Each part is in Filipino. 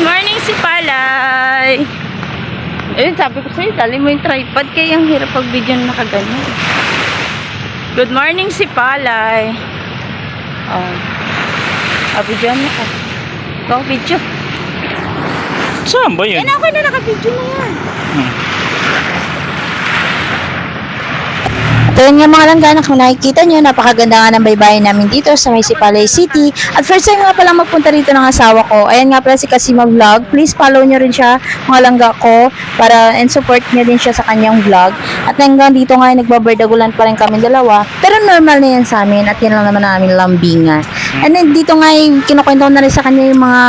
morning si Palay. Ayun, sabi ko sa'yo, dali mo yung tripod kaya ang hirap pag video na nakaganyan. Good morning si Palay. Oh. Video mo ka. Ikaw video. Saan ba yun? Yan ako na naka-video na yan. At yun nga mga langgana, kung nakikita nyo, napakaganda nga ng baybayin namin dito sa Palay City. At first time nga pala magpunta rito ng asawa ko. Ayan nga pala si Kasima Vlog. Please follow nyo rin siya, mga langga ko, para and support nyo din siya sa kanyang vlog. At hanggang dito nga, nagbabardagulan pa rin kami dalawa. Pero normal na yan sa amin at yan lang naman namin lambingan. And then dito nga, kinukwento na rin sa kanya yung mga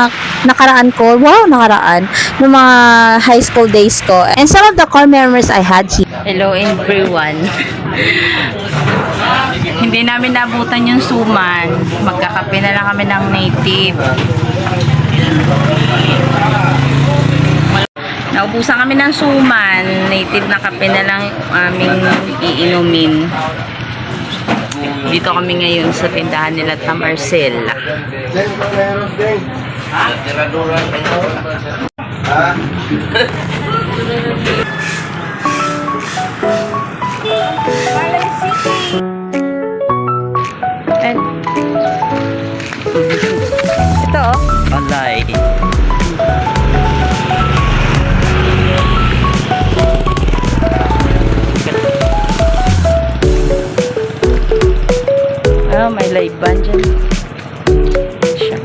nakaraan ko. Wow, nakaraan. Yung mga high school days ko. And some of the core memories I had here. Hello everyone. Hindi namin nabutan yung suman. Magkakape na lang kami ng native. Naubusan kami ng suman. Native na kape na lang aming iinumin. Dito kami ngayon sa tindahan nila Tamarcel. Ito oh. Palay. Oh, may live band dyan. Siya.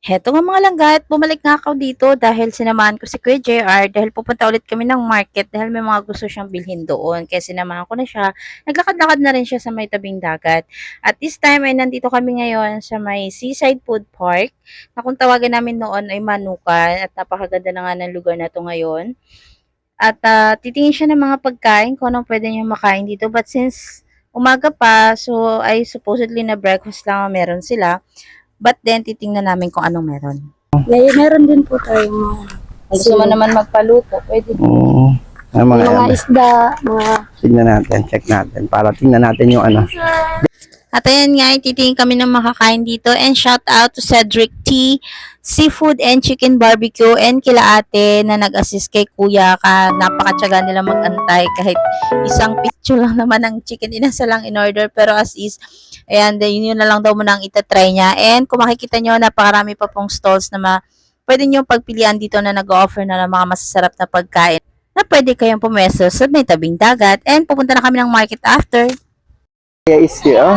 Heto nga mga langgat, bumalik nga ako dito dahil sinamahan ko si Kuya JR dahil pupunta ulit kami ng market dahil may mga gusto siyang bilhin doon. Kaya sinamahan ko na siya. Naglakad-lakad na rin siya sa may tabing dagat. At this time ay nandito kami ngayon sa may Seaside Food Park na kung tawagan namin noon ay Manukan at napakaganda na nga ng lugar na to ngayon. At titingin siya ng mga pagkain kung anong pwede niya makain dito. But since umaga pa, so ay supposedly na breakfast lang meron sila. But then, titingnan namin kung anong meron. Yeah, meron din po tayo mga... Gusto mo naman magpaluto, pwede. Oo. Mga isda, mga... Tingnan natin, check natin. Para tingnan natin yung ano. At ayan nga, titingin kami ng makakain dito. And shout out to Cedric T, Seafood and Chicken Barbecue, and kila ate na nag-assist kay kuya ka. Napakatyaga nila mag-antay kahit isang picture lang naman ng chicken. Inasa lang in order. Pero as is, ayan, yun na lang daw muna ang itatry niya. And kung makikita nyo, napakarami pa pong stalls na pwede nyo pagpilian dito na nag-offer na ng mga masasarap na pagkain na pwede kayong pumeso sa may tabing dagat. And pupunta na kami ng market after. Is here, oh.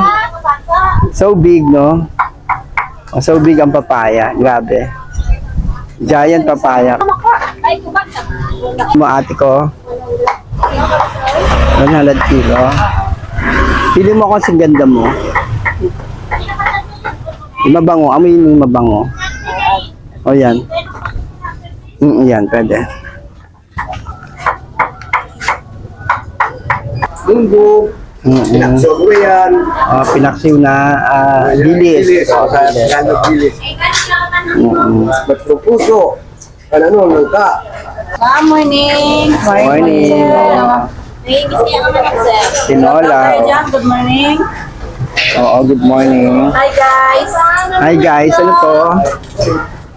So big, no? Oh, so big ang papaya. Grabe. Giant papaya. Mo ate ko. 100 kilo. Pili mo kung sing ganda mo. Yung mabango. Amoy yung mabango. O yan. Yan, pwede. Lunggo. Pinaksiw ko yan. Pinaksiw na dilis. Dilis. Puso. Ano, langka. Morning! Morning. Tinola. Good morning! Oo, good morning. Hi guys! Hi guys, ano to?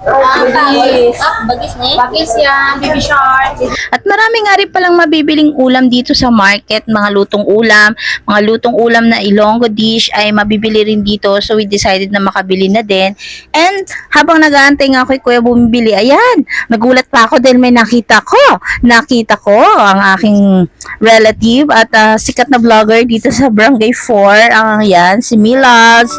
Bagis. Bagis ni? Bagis yan, baby shark. At marami nga rin palang mabibiling ulam dito sa market. Mga lutong ulam na Ilonggo dish ay mabibili rin dito. So we decided na makabili na din. And habang nag-aantay nga ako kuya bumibili, ayan, nagulat pa ako dahil may nakita ko ang aking relative at sikat na vlogger dito sa Barangay 4. Yan, si Milas.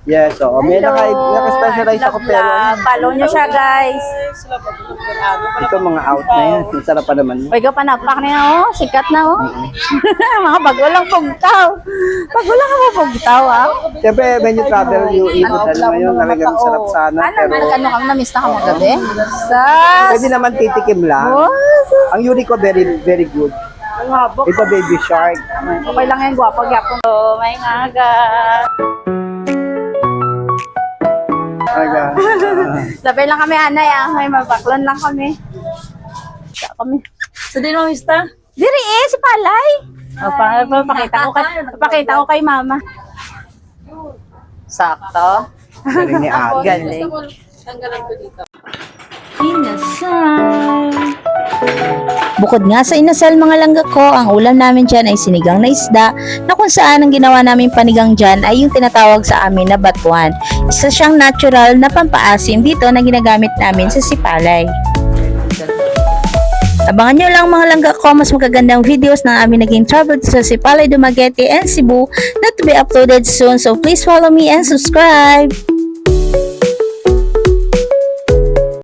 Yes, oo. May naka-specialize ako pero Follow nyo siya guys. ito mga out na yan. Masarap pa naman. Uy, ka panapak na yan, oh. Sikat na, oh. Mga bagulang pugtaw. Bagulang ka pugtaw, ah. Siyempre, when you travel, you eat it. Ngayon, talagang sarap sana. Pero Ano kang na-miss na ka magabi? pwede naman titikim lang. Ang Unico, very, very good. Ito, baby shark. Okay lang yan, guwapo, gyapon. Oh, may ngaga. Labay lang kami, anay. May mabaklon lang kami. Sa dinamista? Diri si Palay. Pakita ko kay mama. Sakto. Galing ni Ate. Galing. Tanggalan ko dito. Inasal. Bukod nga sa inasal mga langga ko, ang ulam namin dyan ay sinigang na isda na kung saan ang ginawa namin panigang dyan ay yung tinatawag sa amin na batuan. Isa siyang natural na pampaasim dito na ginagamit namin sa sipalay. Abangan nyo lang mga langga ko, mas magagandang videos ng aming naging travel sa Sipalay, Dumaguete, and Cebu na to be uploaded soon. So please follow me and subscribe!